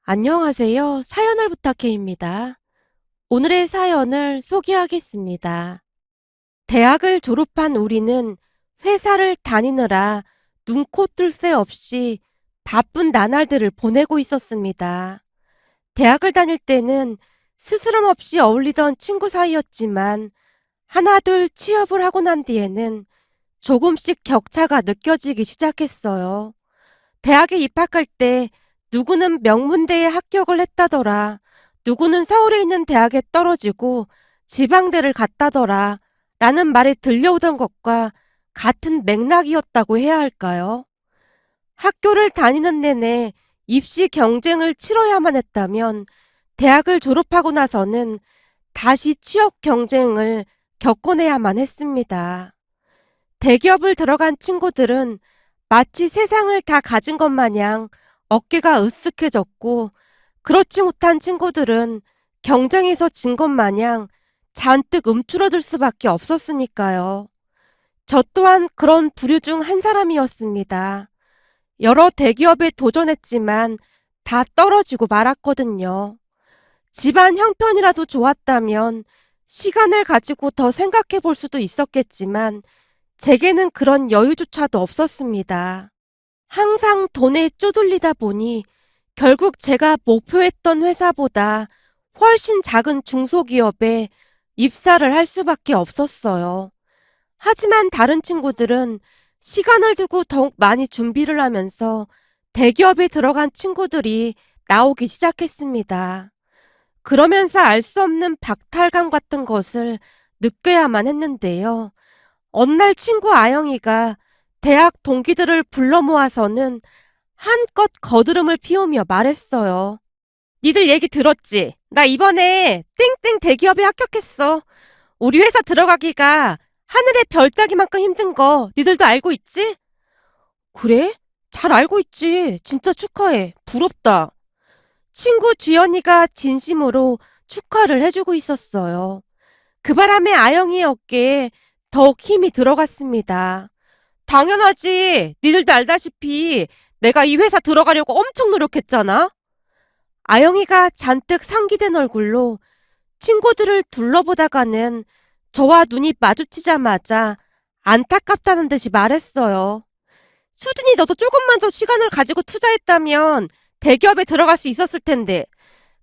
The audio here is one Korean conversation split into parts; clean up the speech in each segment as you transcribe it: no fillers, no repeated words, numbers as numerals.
안녕하세요. 사연을 부탁해입니다. 오늘의 사연을 소개하겠습니다. 대학을 졸업한 우리는 회사를 다니느라 눈코 뜰 새 없이 바쁜 나날들을 보내고 있었습니다. 대학을 다닐 때는 스스럼 없이 어울리던 친구 사이였지만 하나둘 취업을 하고 난 뒤에는 조금씩 격차가 느껴지기 시작했어요. 대학에 입학할 때 누구는 명문대에 합격을 했다더라. 누구는 서울에 있는 대학에 떨어지고 지방대를 갔다더라. 라는 말이 들려오던 것과 같은 맥락이었다고 해야 할까요? 학교를 다니는 내내 입시 경쟁을 치러야만 했다면 대학을 졸업하고 나서는 다시 취업 경쟁을 겪어내야만 했습니다. 대기업을 들어간 친구들은 마치 세상을 다 가진 것 마냥 어깨가 으쓱해졌고, 그렇지 못한 친구들은 경쟁에서 진 것 마냥 잔뜩 움츠러들 수밖에 없었으니까요. 저 또한 그런 부류 중 한 사람이었습니다. 여러 대기업에 도전했지만 다 떨어지고 말았거든요. 집안 형편이라도 좋았다면 시간을 가지고 더 생각해 볼 수도 있었겠지만 제게는 그런 여유조차도 없었습니다. 항상 돈에 쪼들리다 보니 결국 제가 목표했던 회사보다 훨씬 작은 중소기업에 입사를 할 수밖에 없었어요. 하지만 다른 친구들은 시간을 두고 더욱 많이 준비를 하면서 대기업에 들어간 친구들이 나오기 시작했습니다. 그러면서 알 수 없는 박탈감 같은 것을 느껴야만 했는데요. 어느 날 친구 아영이가 대학 동기들을 불러 모아서는 한껏 거드름을 피우며 말했어요. 니들 얘기 들었지? 나 이번에 땡땡 대기업에 합격했어. 우리 회사 들어가기가 하늘의 별 따기만큼 힘든 거 니들도 알고 있지? 그래? 잘 알고 있지. 진짜 축하해. 부럽다. 친구 주연이가 진심으로 축하를 해주고 있었어요. 그 바람에 아영이의 어깨에 더욱 힘이 들어갔습니다. 당연하지. 니들도 알다시피 내가 이 회사 들어가려고 엄청 노력했잖아. 아영이가 잔뜩 상기된 얼굴로 친구들을 둘러보다가는 저와 눈이 마주치자마자 안타깝다는 듯이 말했어요. 수진이 너도 조금만 더 시간을 가지고 투자했다면 대기업에 들어갈 수 있었을 텐데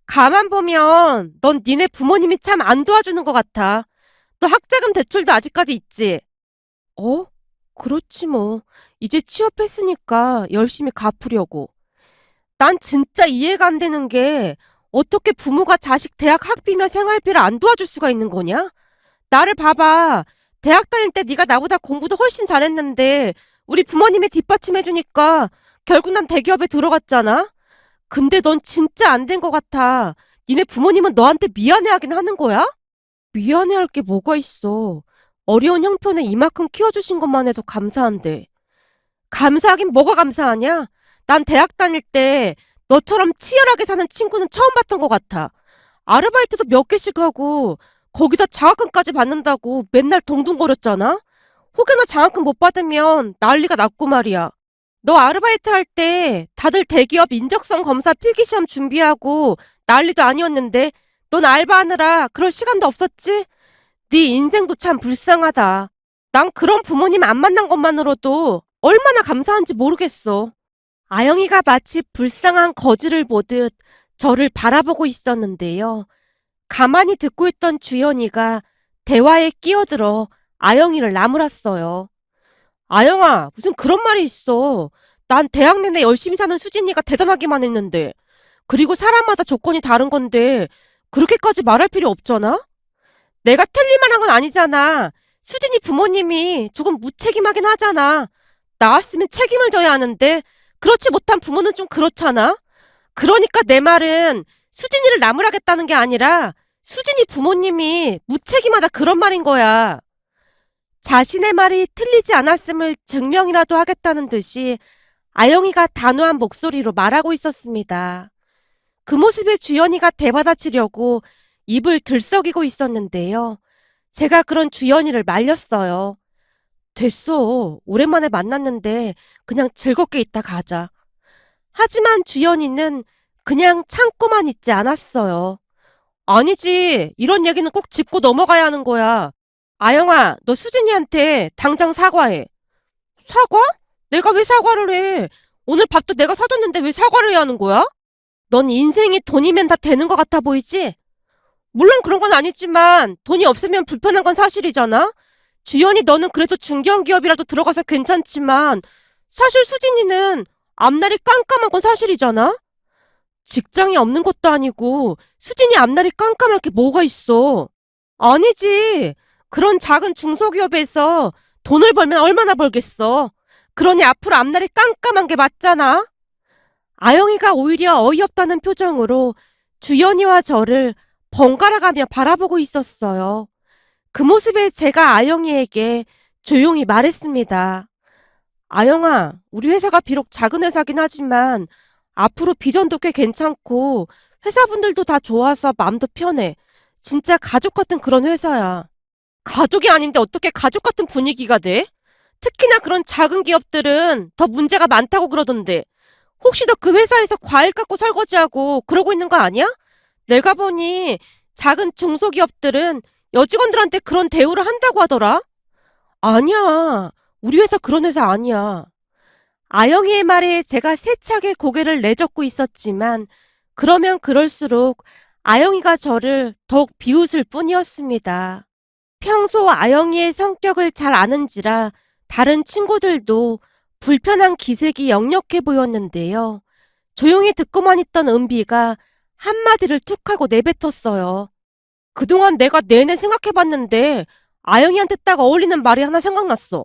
가만 보면 넌 니네 부모님이 참 안 도와주는 것 같아. 너 학자금 대출도 아직까지 있지? 어? 그렇지 뭐. 이제 취업했으니까 열심히 갚으려고. 난 진짜 이해가 안 되는 게 어떻게 부모가 자식 대학 학비며 생활비를 안 도와줄 수가 있는 거냐? 나를 봐봐. 대학 다닐 때 네가 나보다 공부도 훨씬 잘했는데 우리 부모님이 뒷받침해주니까 결국 난 대기업에 들어갔잖아? 근데 넌 진짜 안 된 것 같아. 니네 부모님은 너한테 미안해하긴 하는 거야? 미안해할 게 뭐가 있어. 어려운 형편에 이만큼 키워주신 것만 해도 감사한데. 감사하긴 뭐가 감사하냐? 난 대학 다닐 때 너처럼 치열하게 사는 친구는 처음 봤던 것 같아. 아르바이트도 몇 개씩 하고 거기다 장학금까지 받는다고 맨날 동동거렸잖아? 혹여나 장학금 못 받으면 난리가 났고 말이야. 너 아르바이트 할 때 다들 대기업 인적성 검사 필기시험 준비하고 난리도 아니었는데 넌 알바하느라 그럴 시간도 없었지? 네 인생도 참 불쌍하다. 난 그런 부모님 안 만난 것만으로도 얼마나 감사한지 모르겠어. 아영이가 마치 불쌍한 거지를 보듯 저를 바라보고 있었는데요. 가만히 듣고 있던 주연이가 대화에 끼어들어 아영이를 나무랐어요. 아영아, 무슨 그런 말이 있어. 난 대학 내내 열심히 사는 수진이가 대단하기만 했는데. 그리고 사람마다 조건이 다른 건데 그렇게까지 말할 필요 없잖아? 내가 틀릴 만한 건 아니잖아. 수진이 부모님이 조금 무책임하긴 하잖아. 나왔으면 책임을 져야 하는데 그렇지 못한 부모는 좀 그렇잖아. 그러니까 내 말은 수진이를 나무라겠다는 게 아니라 수진이 부모님이 무책임하다 그런 말인 거야. 자신의 말이 틀리지 않았음을 증명이라도 하겠다는 듯이 아영이가 단호한 목소리로 말하고 있었습니다. 그 모습에 주연이가 대받아치려고 입을 들썩이고 있었는데요. 제가 그런 주연이를 말렸어요. 됐어. 오랜만에 만났는데 그냥 즐겁게 있다 가자. 하지만 주연이는 그냥 참고만 있지 않았어요. 아니지. 이런 얘기는 꼭 짚고 넘어가야 하는 거야. 아영아, 너 수진이한테 당장 사과해. 사과? 내가 왜 사과를 해? 오늘 밥도 내가 사줬는데 왜 사과를 해야 하는 거야? 넌 인생이 돈이면 다 되는 것 같아 보이지? 물론 그런 건 아니지만 돈이 없으면 불편한 건 사실이잖아? 주연이 너는 그래도 중견기업이라도 들어가서 괜찮지만 사실 수진이는 앞날이 깜깜한 건 사실이잖아? 직장이 없는 것도 아니고 수진이 앞날이 깜깜할 게 뭐가 있어? 아니지. 그런 작은 중소기업에서 돈을 벌면 얼마나 벌겠어. 그러니 앞으로 앞날이 깜깜한 게 맞잖아. 아영이가 오히려 어이없다는 표정으로 주연이와 저를 번갈아가며 바라보고 있었어요. 그 모습에 제가 아영이에게 조용히 말했습니다. 아영아, 우리 회사가 비록 작은 회사긴 하지만 앞으로 비전도 꽤 괜찮고 회사분들도 다 좋아서 마음도 편해. 진짜 가족 같은 그런 회사야. 가족이 아닌데 어떻게 가족 같은 분위기가 돼? 특히나 그런 작은 기업들은 더 문제가 많다고 그러던데. 혹시 너 그 회사에서 과일 깎고 설거지하고 그러고 있는 거 아니야? 내가 보니 작은 중소기업들은 여직원들한테 그런 대우를 한다고 하더라. 아니야. 우리 회사 그런 회사 아니야. 아영이의 말에 제가 세차게 고개를 내젓고 있었지만 그러면 그럴수록 아영이가 저를 더욱 비웃을 뿐이었습니다. 평소 아영이의 성격을 잘 아는지라 다른 친구들도 불편한 기색이 역력해 보였는데요. 조용히 듣고만 있던 은비가 한마디를 툭 하고 내뱉었어요. 그동안 내가 내내 생각해봤는데 아영이한테 딱 어울리는 말이 하나 생각났어.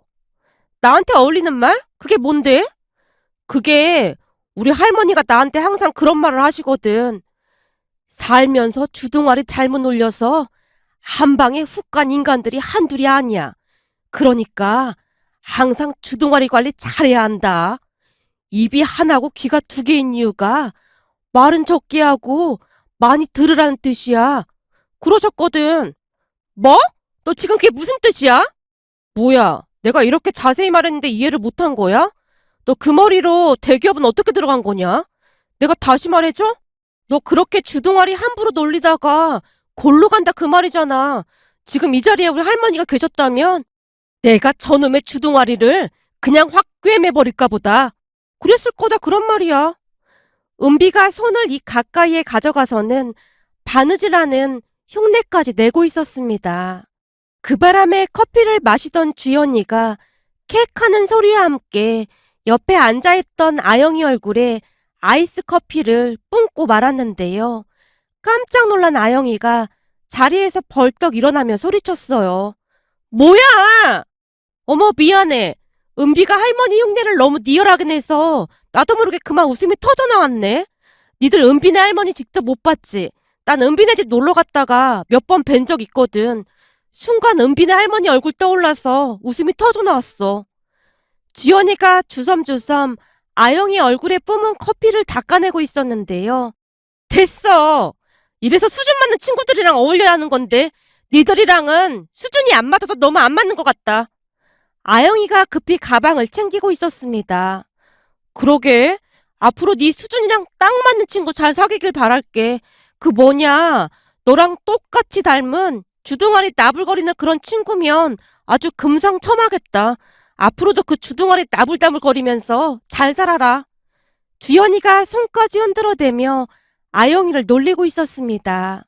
나한테 어울리는 말? 그게 뭔데? 그게 우리 할머니가 나한테 항상 그런 말을 하시거든. 살면서 주둥아리 잘못 올려서 한 방에 훅 간 인간들이 한둘이 아니야. 그러니까 항상 주둥아리 관리 잘해야 한다. 입이 하나고 귀가 두 개인 이유가 말은 적게 하고 많이 들으라는 뜻이야. 그러셨거든. 뭐? 너 지금 그게 무슨 뜻이야? 뭐야? 내가 이렇게 자세히 말했는데 이해를 못한 거야? 너 그 머리로 대기업은 어떻게 들어간 거냐? 내가 다시 말해줘? 너 그렇게 주둥아리 함부로 놀리다가 골로 간다 그 말이잖아. 지금 이 자리에 우리 할머니가 계셨다면 내가 저놈의 주둥아리를 그냥 확 꿰매버릴까 보다. 그랬을 거다 그런 말이야. 은비가 손을 이 가까이에 가져가서는 바느질하는 흉내까지 내고 있었습니다. 그 바람에 커피를 마시던 주연이가 캑 하는 소리와 함께 옆에 앉아있던 아영이 얼굴에 아이스 커피를 뿜고 말았는데요. 깜짝 놀란 아영이가 자리에서 벌떡 일어나며 소리쳤어요. 뭐야! 어머 미안해. 은비가 할머니 흉내를 너무 니얼하게 내서 나도 모르게 그만 웃음이 터져나왔네. 니들 은비네 할머니 직접 못 봤지? 난 은비네 집 놀러 갔다가 몇 번 뵌 적 있거든. 순간 은비네 할머니 얼굴 떠올라서 웃음이 터져나왔어. 주연이가 주섬주섬 아영이 얼굴에 뿜은 커피를 닦아내고 있었는데요. 됐어. 이래서 수준 맞는 친구들이랑 어울려야 하는 건데 니들이랑은 수준이 안 맞아도 너무 안 맞는 것 같다. 아영이가 급히 가방을 챙기고 있었습니다. 그러게. 앞으로 네 수준이랑 딱 맞는 친구 잘 사귀길 바랄게. 그 뭐냐. 너랑 똑같이 닮은 주둥아리 나불거리는 그런 친구면 아주 금상첨화겠다. 앞으로도 그 주둥아리 나불나불거리면서 잘 살아라. 주연이가 손까지 흔들어대며 아영이를 놀리고 있었습니다.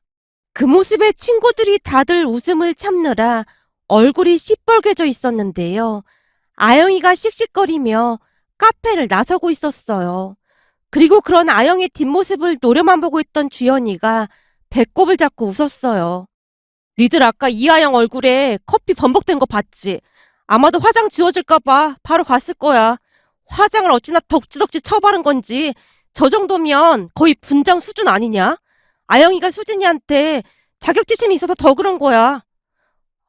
그 모습에 친구들이 다들 웃음을 참느라 얼굴이 시뻘개져 있었는데요. 아영이가 씩씩거리며 카페를 나서고 있었어요. 그리고 그런 아영의 뒷모습을 노려만 보고 있던 주연이가 배꼽을 잡고 웃었어요. 니들 아까 이아영 얼굴에 커피 범벅된 거 봤지? 아마도 화장 지워질까봐 바로 갔을 거야. 화장을 어찌나 덕지덕지 쳐바른 건지 저 정도면 거의 분장 수준 아니냐? 아영이가 수진이한테 자격지심이 있어서 더 그런 거야.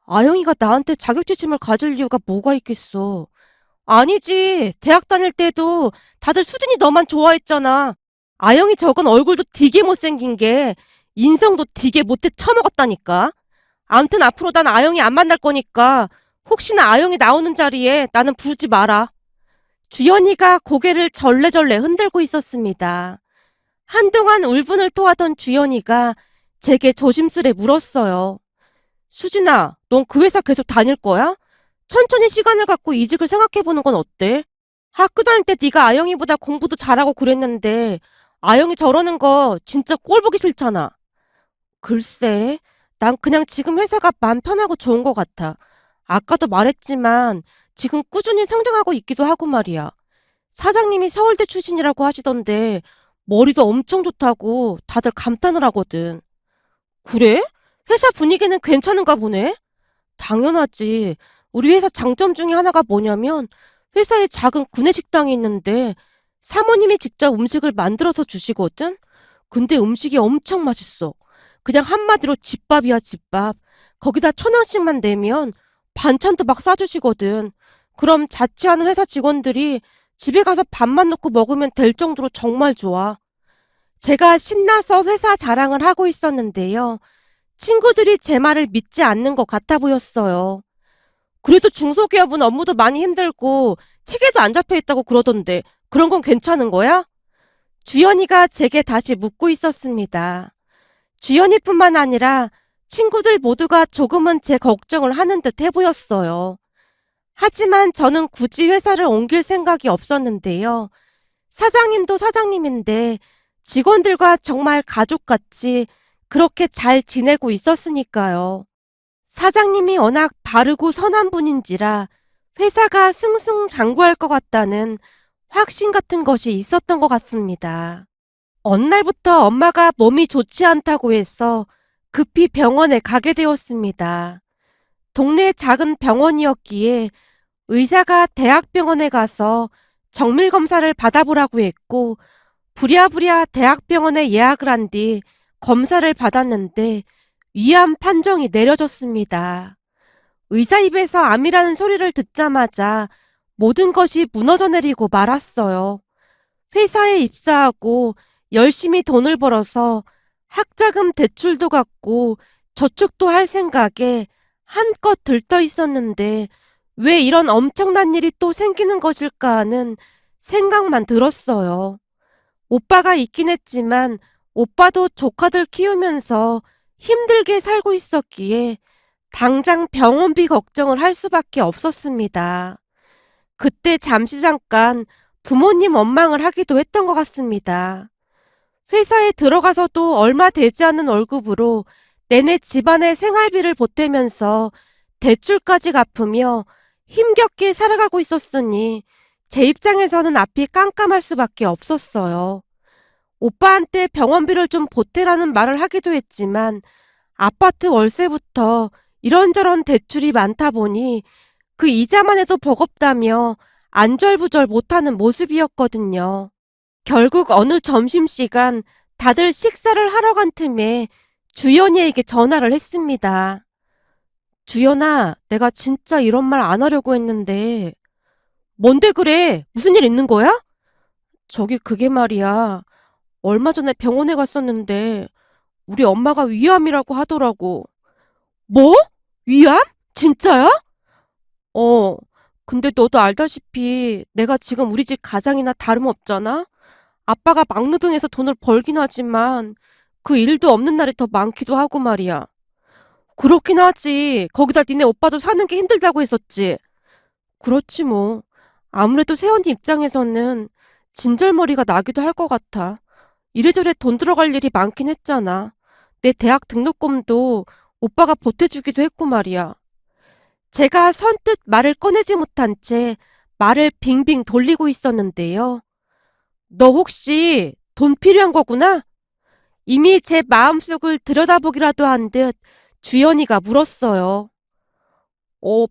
아영이가 나한테 자격지심을 가질 이유가 뭐가 있겠어. 아니지. 대학 다닐 때도 다들 수진이 너만 좋아했잖아. 아영이 저건 얼굴도 되게 못생긴 게 인성도 되게 못돼 처먹었다니까. 암튼 앞으로 난 아영이 안 만날 거니까 혹시나 아영이 나오는 자리에 나는 부르지 마라. 주연이가 고개를 절레절레 흔들고 있었습니다. 한동안 울분을 토하던 주연이가 제게 조심스레 물었어요. 수진아, 넌 그 회사 계속 다닐 거야? 천천히 시간을 갖고 이직을 생각해보는 건 어때? 학교 다닐 때 네가 아영이보다 공부도 잘하고 그랬는데 아영이 저러는 거 진짜 꼴 보기 싫잖아. 글쎄, 난 그냥 지금 회사가 마음 편하고 좋은 것 같아. 아까도 말했지만 지금 꾸준히 성장하고 있기도 하고 말이야. 사장님이 서울대 출신이라고 하시던데 머리도 엄청 좋다고 다들 감탄을 하거든. 그래? 회사 분위기는 괜찮은가 보네? 당연하지. 우리 회사 장점 중에 하나가 뭐냐면 회사에 작은 구내식당이 있는데 사모님이 직접 음식을 만들어서 주시거든? 근데 음식이 엄청 맛있어. 그냥 한마디로 집밥이야, 집밥. 거기다 1,000원씩만 내면 반찬도 막 싸주시거든. 그럼 자취하는 회사 직원들이 집에 가서 밥만 넣고 먹으면 될 정도로 정말 좋아. 제가 신나서 회사 자랑을 하고 있었는데요. 친구들이 제 말을 믿지 않는 것 같아 보였어요. 그래도 중소기업은 업무도 많이 힘들고 체계도 안 잡혀 있다고 그러던데 그런 건 괜찮은 거야? 주연이가 제게 다시 묻고 있었습니다. 주연이뿐만 아니라 친구들 모두가 조금은 제 걱정을 하는 듯 해 보였어요. 하지만 저는 굳이 회사를 옮길 생각이 없었는데요. 사장님도 사장님인데 직원들과 정말 가족같이 그렇게 잘 지내고 있었으니까요. 사장님이 워낙 바르고 선한 분인지라 회사가 승승장구할 것 같다는 확신 같은 것이 있었던 것 같습니다. 어느 날부터 엄마가 몸이 좋지 않다고 해서 급히 병원에 가게 되었습니다. 동네 작은 병원이었기에 의사가 대학병원에 가서 정밀 검사를 받아보라고 했고 부랴부랴 대학병원에 예약을 한 뒤 검사를 받았는데 위암 판정이 내려졌습니다. 의사 입에서 암이라는 소리를 듣자마자 모든 것이 무너져 내리고 말았어요. 회사에 입사하고 열심히 돈을 벌어서 학자금 대출도 갚고 저축도 할 생각에 한껏 들떠 있었는데 왜 이런 엄청난 일이 또 생기는 것일까 하는 생각만 들었어요. 오빠가 있긴 했지만 오빠도 조카들 키우면서 힘들게 살고 있었기에 당장 병원비 걱정을 할 수밖에 없었습니다. 그때 잠깐 부모님 원망을 하기도 했던 것 같습니다. 회사에 들어가서도 얼마 되지 않은 월급으로 내내 집안의 생활비를 보태면서 대출까지 갚으며 힘겹게 살아가고 있었으니 제 입장에서는 앞이 깜깜할 수밖에 없었어요. 오빠한테 병원비를 좀 보태라는 말을 하기도 했지만 아파트 월세부터 이런저런 대출이 많다 보니 그 이자만 해도 버겁다며 안절부절 못하는 모습이었거든요. 결국 어느 점심시간 다들 식사를 하러 간 틈에 주연이에게 전화를 했습니다. 주연아, 내가 진짜 이런 말 안 하려고 했는데. 뭔데 그래? 무슨 일 있는 거야? 저기 그게 말이야. 얼마 전에 병원에 갔었는데 우리 엄마가 위암이라고 하더라고. 뭐? 위암? 진짜야? 어. 근데 너도 알다시피 내가 지금 우리 집 가장이나 다름없잖아? 아빠가 막노동해서 돈을 벌긴 하지만 그 일도 없는 날이 더 많기도 하고 말이야. 그렇긴 하지. 거기다 니네 오빠도 사는 게 힘들다고 했었지. 그렇지 뭐. 아무래도 세연이 입장에서는 진절머리가 나기도 할 것 같아. 이래저래 돈 들어갈 일이 많긴 했잖아. 내 대학 등록금도 오빠가 보태주기도 했고 말이야. 제가 선뜻 말을 꺼내지 못한 채 말을 빙빙 돌리고 있었는데요. 너 혹시 돈 필요한 거구나? 이미 제 마음속을 들여다보기라도 한 듯 주연이가 물었어요.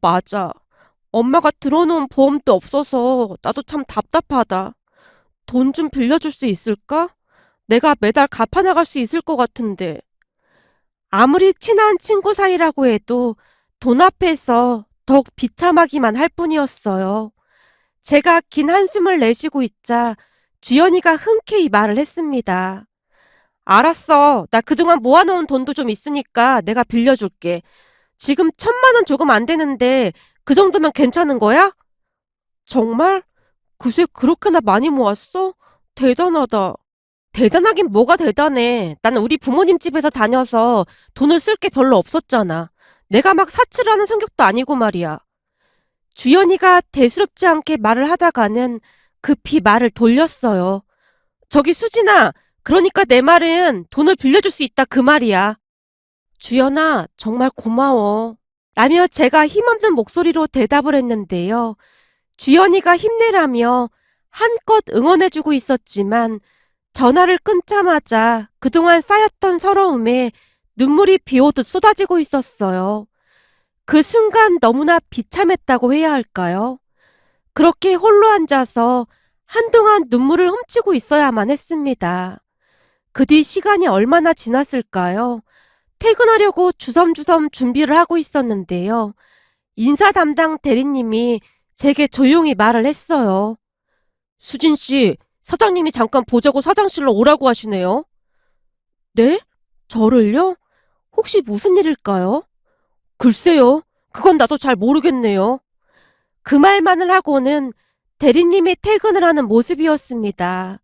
맞아. 엄마가 들어놓은 보험도 없어서 나도 참 답답하다. 돈 좀 빌려줄 수 있을까? 내가 매달 갚아나갈 수 있을 것 같은데. 아무리 친한 친구 사이라고 해도 돈 앞에서 더욱 비참하기만 할 뿐이었어요. 제가 긴 한숨을 내쉬고 있자 주연이가 흔쾌히 말을 했습니다. 알았어. 나 그동안 모아놓은 돈도 좀 있으니까 내가 빌려줄게. 지금 1,000만 원 조금 안 되는데 그 정도면 괜찮은 거야? 정말? 그새 그렇게나 많이 모았어? 대단하다. 대단하긴 뭐가 대단해. 나는 우리 부모님 집에서 다녀서 돈을 쓸 게 별로 없었잖아. 내가 막 사치를 하는 성격도 아니고 말이야. 주연이가 대수롭지 않게 말을 하다가는 급히 말을 돌렸어요. 저기 수진아, 그러니까 내 말은 돈을 빌려줄 수 있다 그 말이야. 주연아, 정말 고마워. 라며 제가 힘없는 목소리로 대답을 했는데요. 주연이가 힘내라며 한껏 응원해주고 있었지만 전화를 끊자마자 그동안 쌓였던 서러움에 눈물이 비오듯 쏟아지고 있었어요. 그 순간 너무나 비참했다고 해야 할까요? 그렇게 홀로 앉아서 한동안 눈물을 훔치고 있어야만 했습니다. 그 뒤 시간이 얼마나 지났을까요? 퇴근하려고 주섬주섬 준비를 하고 있었는데요. 인사 담당 대리님이 제게 조용히 말을 했어요. 수진 씨, 사장님이 잠깐 보자고 사장실로 오라고 하시네요. 네? 저를요? 혹시 무슨 일일까요? 글쎄요. 그건 나도 잘 모르겠네요. 그 말만을 하고는 대리님이 퇴근을 하는 모습이었습니다.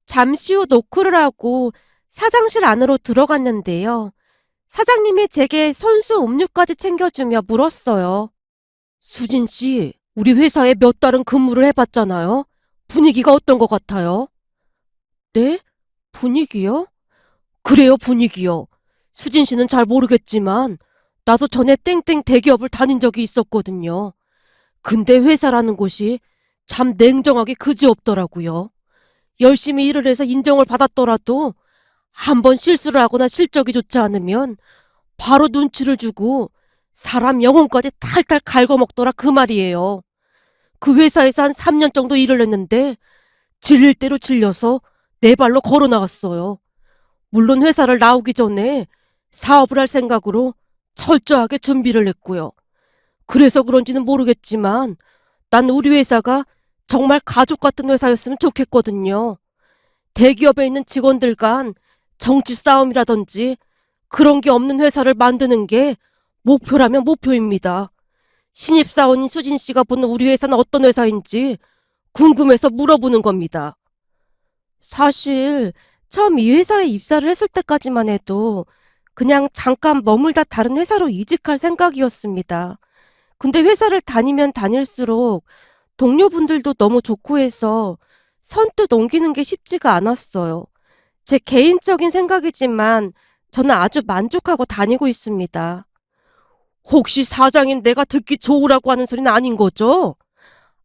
잠시 후 노크를 하고 사장실 안으로 들어갔는데요. 사장님이 제게 선수 음료까지 챙겨주며 물었어요. 수진 씨, 우리 회사에 몇 달은 근무를 해봤잖아요. 분위기가 어떤 것 같아요? 네? 분위기요? 그래요, 분위기요. 수진 씨는 잘 모르겠지만 나도 전에 땡땡 대기업을 다닌 적이 있었거든요. 근데 회사라는 곳이 참 냉정하게 그지없더라고요. 열심히 일을 해서 인정을 받았더라도 한 번 실수를 하거나 실적이 좋지 않으면 바로 눈치를 주고 사람 영혼까지 탈탈 갉아먹더라 그 말이에요. 그 회사에서 한 3년 정도 일을 했는데 질릴 대로 질려서 내 발로 걸어 나갔어요. 물론 회사를 나오기 전에 사업을 할 생각으로 철저하게 준비를 했고요. 그래서 그런지는 모르겠지만 난 우리 회사가 정말 가족 같은 회사였으면 좋겠거든요. 대기업에 있는 직원들 간 정치 싸움이라든지 그런 게 없는 회사를 만드는 게 목표라면 목표입니다. 신입사원인 수진 씨가 보는 우리 회사는 어떤 회사인지 궁금해서 물어보는 겁니다. 사실 처음 이 회사에 입사를 했을 때까지만 해도 그냥 잠깐 머물다 다른 회사로 이직할 생각이었습니다. 근데 회사를 다니면 다닐수록 동료분들도 너무 좋고 해서 선뜻 옮기는 게 쉽지가 않았어요. 제 개인적인 생각이지만 저는 아주 만족하고 다니고 있습니다. 혹시 사장인 내가 듣기 좋으라고 하는 소리는 아닌 거죠?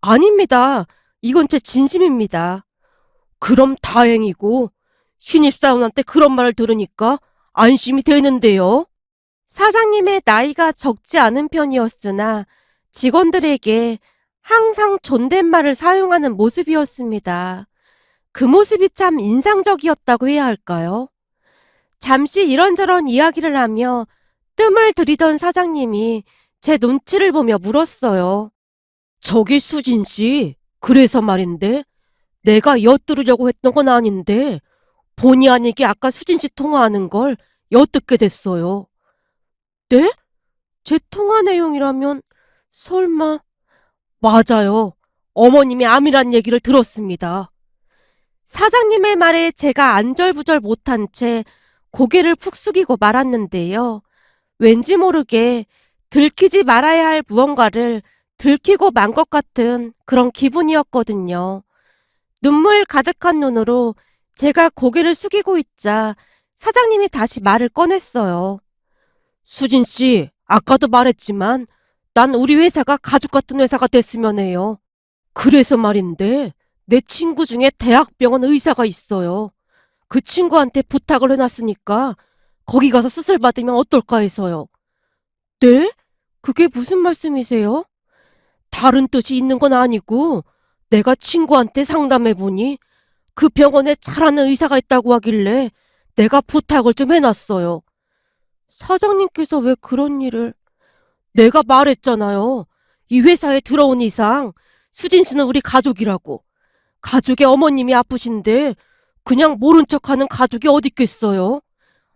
아닙니다. 이건 제 진심입니다. 그럼 다행이고 신입사원한테 그런 말을 들으니까 안심이 되는데요. 사장님의 나이가 적지 않은 편이었으나 직원들에게 항상 존댓말을 사용하는 모습이었습니다. 그 모습이 참 인상적이었다고 해야 할까요? 잠시 이런저런 이야기를 하며 뜸을 들이던 사장님이 제 눈치를 보며 물었어요. 저기 수진 씨, 그래서 말인데 내가 엿들으려고 했던 건 아닌데 본의 아니게 아까 수진 씨 통화하는 걸 엿듣게 됐어요. 네? 제 통화 내용이라면 설마... 맞아요. 어머님이 암이란 얘기를 들었습니다. 사장님의 말에 제가 안절부절 못한 채 고개를 푹 숙이고 말았는데요. 왠지 모르게 들키지 말아야 할 무언가를 들키고 만 것 같은 그런 기분이었거든요. 눈물 가득한 눈으로 제가 고개를 숙이고 있자 사장님이 다시 말을 꺼냈어요. 수진 씨, 아까도 말했지만 난 우리 회사가 가족 같은 회사가 됐으면 해요. 그래서 말인데 내 친구 중에 대학병원 의사가 있어요. 그 친구한테 부탁을 해놨으니까 거기 가서 수술 받으면 어떨까 해서요. 네? 그게 무슨 말씀이세요? 다른 뜻이 있는 건 아니고 내가 친구한테 상담해보니 그 병원에 잘하는 의사가 있다고 하길래 내가 부탁을 좀 해놨어요. 사장님께서 왜 그런 일을... 내가 말했잖아요. 이 회사에 들어온 이상 수진 씨는 우리 가족이라고. 가족의 어머님이 아프신데 그냥 모른 척하는 가족이 어딨겠어요.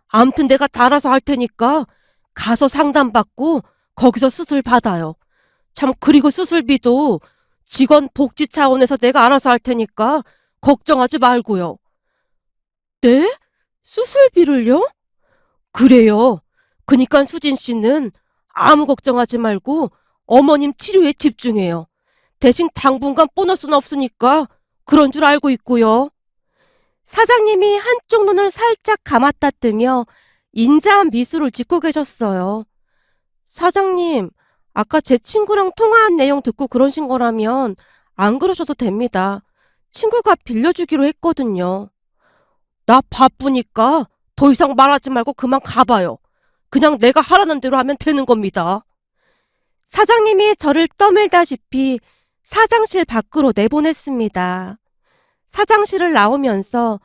암튼 내가 다 알아서 할 테니까 가서 상담받고 거기서 수술 받아요. 참 그리고 수술비도 직원 복지 차원에서 내가 알아서 할 테니까 걱정하지 말고요. 네? 수술비를요? 그래요. 그니까 수진 씨는 아무 걱정하지 말고 어머님 치료에 집중해요. 대신 당분간 보너스는 없으니까 그런 줄 알고 있고요. 사장님이 한쪽 눈을 살짝 감았다 뜨며 인자한 미소를 짓고 계셨어요. 사장님, 아까 제 친구랑 통화한 내용 듣고 그러신 거라면 안 그러셔도 됩니다. 친구가 빌려주기로 했거든요. 나 바쁘니까 더 이상 말하지 말고 그만 가봐요. 그냥 내가 하라는 대로 하면 되는 겁니다. 사장님이 저를 떠밀다시피 사장실 밖으로 내보냈습니다. 사장실을 나오면서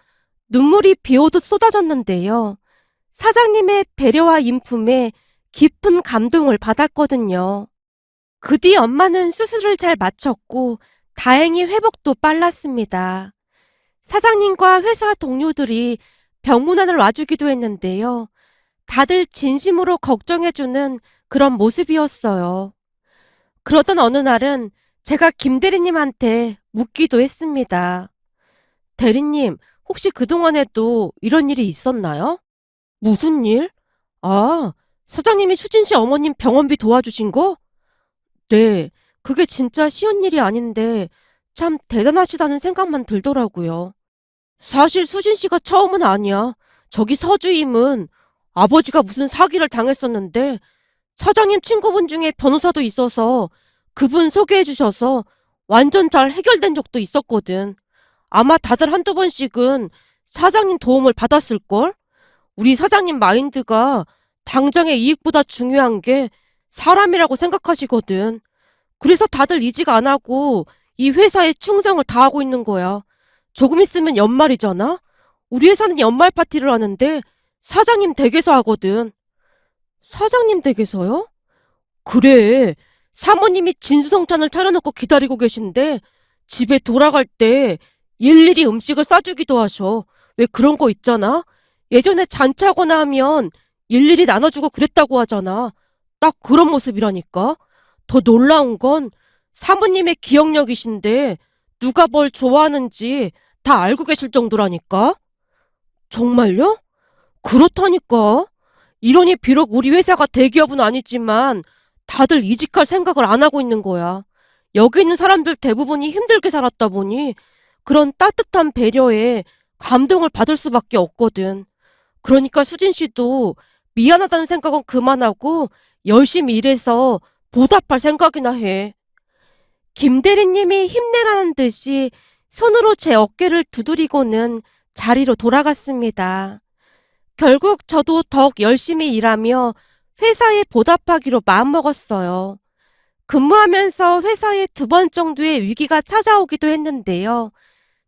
눈물이 비오듯 쏟아졌는데요. 사장님의 배려와 인품에 깊은 감동을 받았거든요. 그 뒤 엄마는 수술을 잘 마쳤고 다행히 회복도 빨랐습니다. 사장님과 회사 동료들이 병문안을 와주기도 했는데요. 다들 진심으로 걱정해주는 그런 모습이었어요. 그러던 어느 날은 제가 김 대리님한테 묻기도 했습니다. 대리님, 혹시 그동안에도 이런 일이 있었나요? 무슨 일? 아, 사장님이 수진 씨 어머님 병원비 도와주신 거? 네, 그게 진짜 쉬운 일이 아닌데 참 대단하시다는 생각만 들더라고요. 사실 수진 씨가 처음은 아니야. 저기 서주임은 아버지가 무슨 사기를 당했었는데 사장님 친구분 중에 변호사도 있어서 그분 소개해 주셔서 완전 잘 해결된 적도 있었거든. 아마 다들 한두 번씩은 사장님 도움을 받았을걸? 우리 사장님 마인드가 당장의 이익보다 중요한 게 사람이라고 생각하시거든. 그래서 다들 이직 안 하고 이 회사에 충성을 다하고 있는 거야. 조금 있으면 연말이잖아? 우리 회사는 연말 파티를 하는데 사장님 댁에서 하거든. 사장님 댁에서요? 그래. 사모님이 진수성찬을 차려놓고 기다리고 계신데 집에 돌아갈 때 일일이 음식을 싸주기도 하셔. 왜 그런 거 있잖아? 예전에 잔치하거나 하면 일일이 나눠주고 그랬다고 하잖아. 딱 그런 모습이라니까. 더 놀라운 건 사모님의 기억력이신데 누가 뭘 좋아하는지 다 알고 계실 정도라니까. 정말요? 그렇다니까. 이러니 비록 우리 회사가 대기업은 아니지만 다들 이직할 생각을 안 하고 있는 거야. 여기 있는 사람들 대부분이 힘들게 살았다 보니 그런 따뜻한 배려에 감동을 받을 수밖에 없거든. 그러니까 수진 씨도 미안하다는 생각은 그만하고 열심히 일해서 보답할 생각이나 해. 김 대리님이 힘내라는 듯이 손으로 제 어깨를 두드리고는 자리로 돌아갔습니다. 결국 저도 더욱 열심히 일하며 회사에 보답하기로 마음먹었어요. 근무하면서 회사에 두 번 정도의 위기가 찾아오기도 했는데요.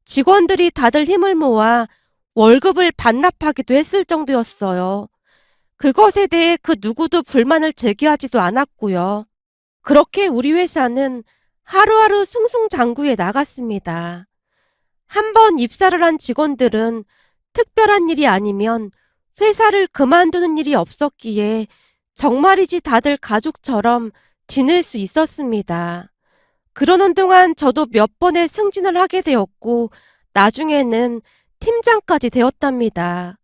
직원들이 다들 힘을 모아 월급을 반납하기도 했을 정도였어요. 그것에 대해 그 누구도 불만을 제기하지도 않았고요. 그렇게 우리 회사는 하루하루 승승장구해 나갔습니다. 한 번 입사를 한 직원들은 특별한 일이 아니면 회사를 그만두는 일이 없었기에 정말이지 다들 가족처럼 지낼 수 있었습니다. 그러는 동안 저도 몇 번의 승진을 하게 되었고 나중에는 팀장까지 되었답니다.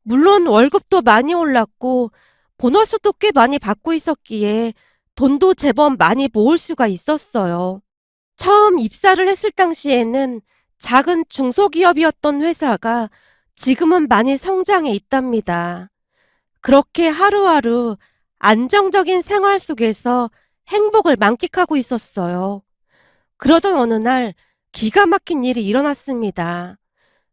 물론 월급도 많이 올랐고 보너스도 꽤 많이 받고 있었기에 돈도 제법 많이 모을 수가 있었어요. 처음 입사를 했을 당시에는 작은 중소기업이었던 회사가 지금은 많이 성장해 있답니다. 그렇게 하루하루 안정적인 생활 속에서 행복을 만끽하고 있었어요. 그러던 어느 날 기가 막힌 일이 일어났습니다.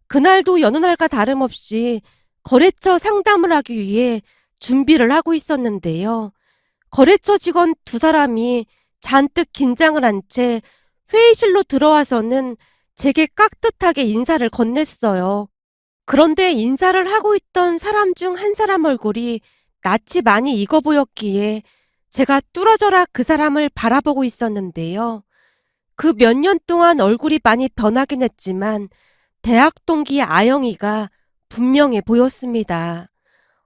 그날도 여느 날과 다름없이 거래처 상담을 하기 위해 준비를 하고 있었는데요. 거래처 직원 두 사람이 잔뜩 긴장을 한 채 회의실로 들어와서는 제게 깍듯하게 인사를 건넸어요. 그런데 인사를 하고 있던 사람 중 한 사람 얼굴이 낯이 많이 익어 보였기에 제가 뚫어져라 그 사람을 바라보고 있었는데요. 그 몇 년 동안 얼굴이 많이 변하긴 했지만 대학 동기 아영이가 분명해 보였습니다.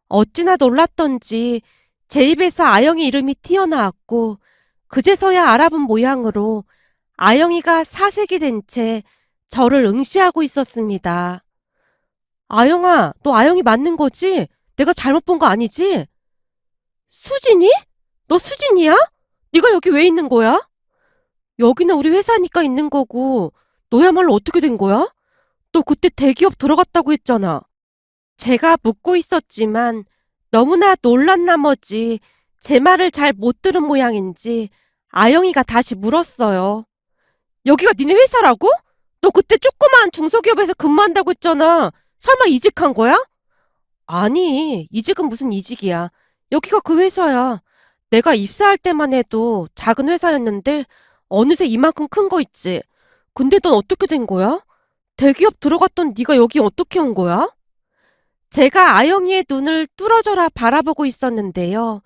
어찌나 놀랐던지 제 입에서 아영이 이름이 튀어나왔고 그제서야 알아본 모양으로 아영이가 사색이 된 채 저를 응시하고 있었습니다. 아영아, 너 아영이 맞는 거지? 내가 잘못 본 거 아니지? 수진이? 너 수진이야? 네가 여기 왜 있는 거야? 여기는 우리 회사니까 있는 거고, 너야말로 어떻게 된 거야? 너 그때 대기업 들어갔다고 했잖아. 제가 묻고 있었지만 너무나 놀란 나머지 제 말을 잘 못 들은 모양인지 아영이가 다시 물었어요. 여기가 니네 회사라고? 너 그때 조그마한 중소기업에서 근무한다고 했잖아. 설마 이직한 거야? 아니, 이직은 무슨 이직이야. 여기가 그 회사야. 내가 입사할 때만 해도 작은 회사였는데 어느새 이만큼 큰 거 있지. 근데 넌 어떻게 된 거야? 대기업 들어갔던 네가 여기 어떻게 온 거야? 제가 아영이의 눈을 뚫어져라 바라보고 있었는데요.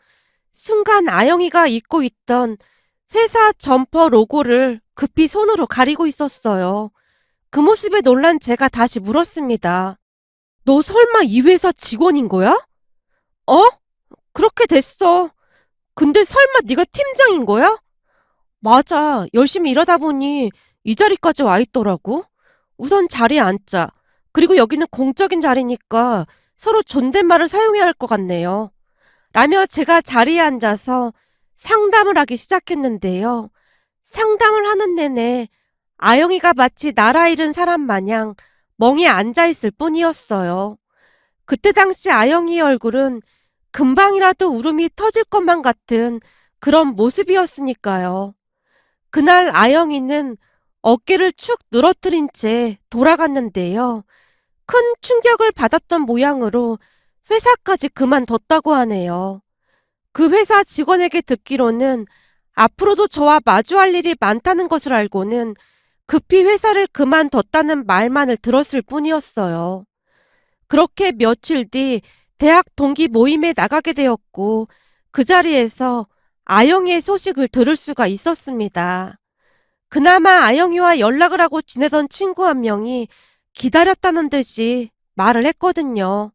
순간 아영이가 입고 있던 회사 점퍼 로고를 급히 손으로 가리고 있었어요. 그 모습에 놀란 제가 다시 물었습니다. 너 설마 이 회사 직원인 거야? 어? 그렇게 됐어. 근데 설마 네가 팀장인 거야? 맞아. 열심히 일하다 보니 이 자리까지 와 있더라고. 우선 자리에 앉자. 그리고 여기는 공적인 자리니까 서로 존댓말을 사용해야 할 것 같네요. 라며 제가 자리에 앉아서 상담을 하기 시작했는데요. 상담을 하는 내내 아영이가 마치 나라 잃은 사람 마냥 멍에 앉아있을 뿐이었어요. 그때 당시 아영이의 얼굴은 금방이라도 울음이 터질 것만 같은 그런 모습이었으니까요. 그날 아영이는 어깨를 축 늘어뜨린 채 돌아갔는데요. 큰 충격을 받았던 모양으로 회사까지 그만뒀다고 하네요. 그 회사 직원에게 듣기로는 앞으로도 저와 마주할 일이 많다는 것을 알고는 급히 회사를 그만뒀다는 말만을 들었을 뿐이었어요. 그렇게 며칠 뒤 대학 동기 모임에 나가게 되었고 그 자리에서 아영이의 소식을 들을 수가 있었습니다. 그나마 아영이와 연락을 하고 지내던 친구 한 명이 기다렸다는 듯이 말을 했거든요.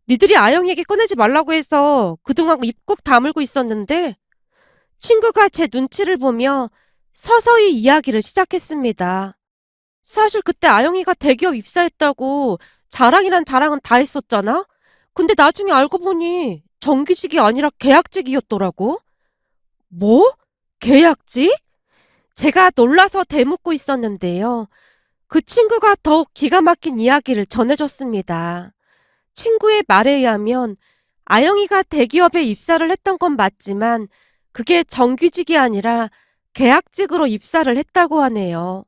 니들이 아영이에게 꺼내지 말라고 해서 그동안 입 꾹 다물고 있었는데 친구가 제 눈치를 보며 서서히 이야기를 시작했습니다. 사실 그때 아영이가 대기업 입사했다고 자랑이란 자랑은 다 했었잖아? 근데 나중에 알고 보니 정규직이 아니라 계약직이었더라고. 뭐? 계약직? 제가 놀라서 대묻고 있었는데요. 그 친구가 더욱 기가 막힌 이야기를 전해줬습니다. 친구의 말에 의하면 아영이가 대기업에 입사를 했던 건 맞지만 그게 정규직이 아니라 계약직으로 입사를 했다고 하네요.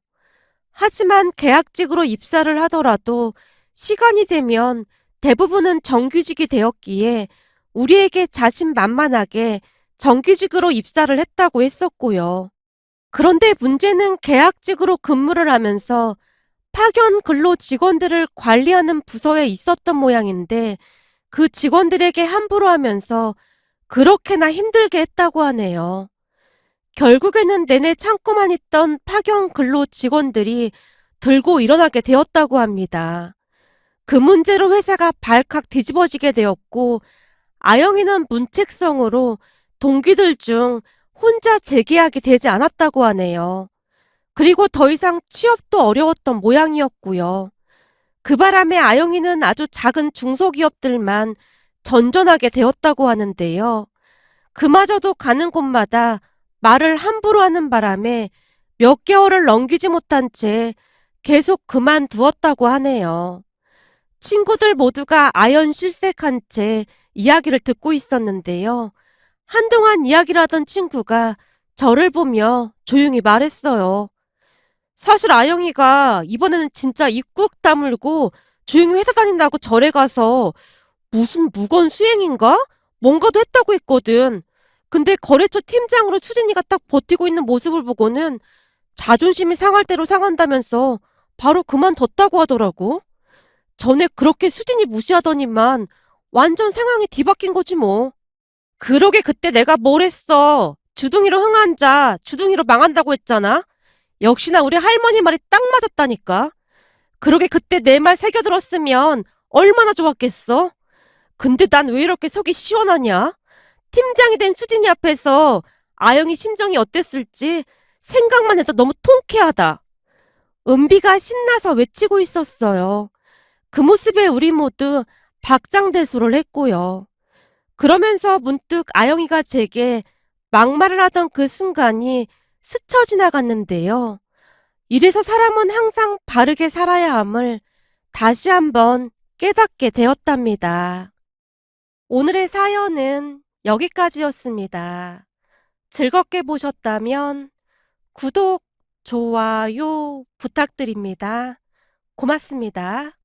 하지만 계약직으로 입사를 하더라도 시간이 되면 대부분은 정규직이 되었기에 우리에게 자신만만하게 정규직으로 입사를 했다고 했었고요. 그런데 문제는 계약직으로 근무를 하면서 파견 근로 직원들을 관리하는 부서에 있었던 모양인데 그 직원들에게 함부로 하면서 그렇게나 힘들게 했다고 하네요. 결국에는 내내 참고만 있던 파견 근로 직원들이 들고 일어나게 되었다고 합니다. 그 문제로 회사가 발칵 뒤집어지게 되었고 아영이는 문책성으로 동기들 중 혼자 재계약이 되지 않았다고 하네요. 그리고 더 이상 취업도 어려웠던 모양이었고요. 그 바람에 아영이는 아주 작은 중소기업들만 전전하게 되었다고 하는데요. 그마저도 가는 곳마다 말을 함부로 하는 바람에 몇 개월을 넘기지 못한 채 계속 그만두었다고 하네요. 친구들 모두가 아연실색한 채 이야기를 듣고 있었는데요. 한동안 이야기를 하던 친구가 저를 보며 조용히 말했어요. 사실 아영이가 이번에는 진짜 입 꾹 다물고 조용히 회사 다닌다고 절에 가서 무슨 무건 수행인가? 뭔가도 했다고 했거든. 근데 거래처 팀장으로 수진이가 딱 버티고 있는 모습을 보고는 자존심이 상할 대로 상한다면서 바로 그만뒀다고 하더라고. 전에 그렇게 수진이 무시하더니만 완전 상황이 뒤바뀐 거지 뭐. 그러게 그때 내가 뭘 했어. 주둥이로 흥한 자 주둥이로 망한다고 했잖아. 역시나 우리 할머니 말이 딱 맞았다니까. 그러게 그때 내 말 새겨들었으면 얼마나 좋았겠어. 근데 난 왜 이렇게 속이 시원하냐? 팀장이 된 수진이 앞에서 아영이 심정이 어땠을지 생각만 해도 너무 통쾌하다. 은비가 신나서 외치고 있었어요. 그 모습에 우리 모두 박장대소를 했고요. 그러면서 문득 아영이가 제게 막말을 하던 그 순간이 스쳐 지나갔는데요. 이래서 사람은 항상 바르게 살아야 함을 다시 한번 깨닫게 되었답니다. 오늘의 사연은 여기까지였습니다. 즐겁게 보셨다면 구독, 좋아요 부탁드립니다. 고맙습니다.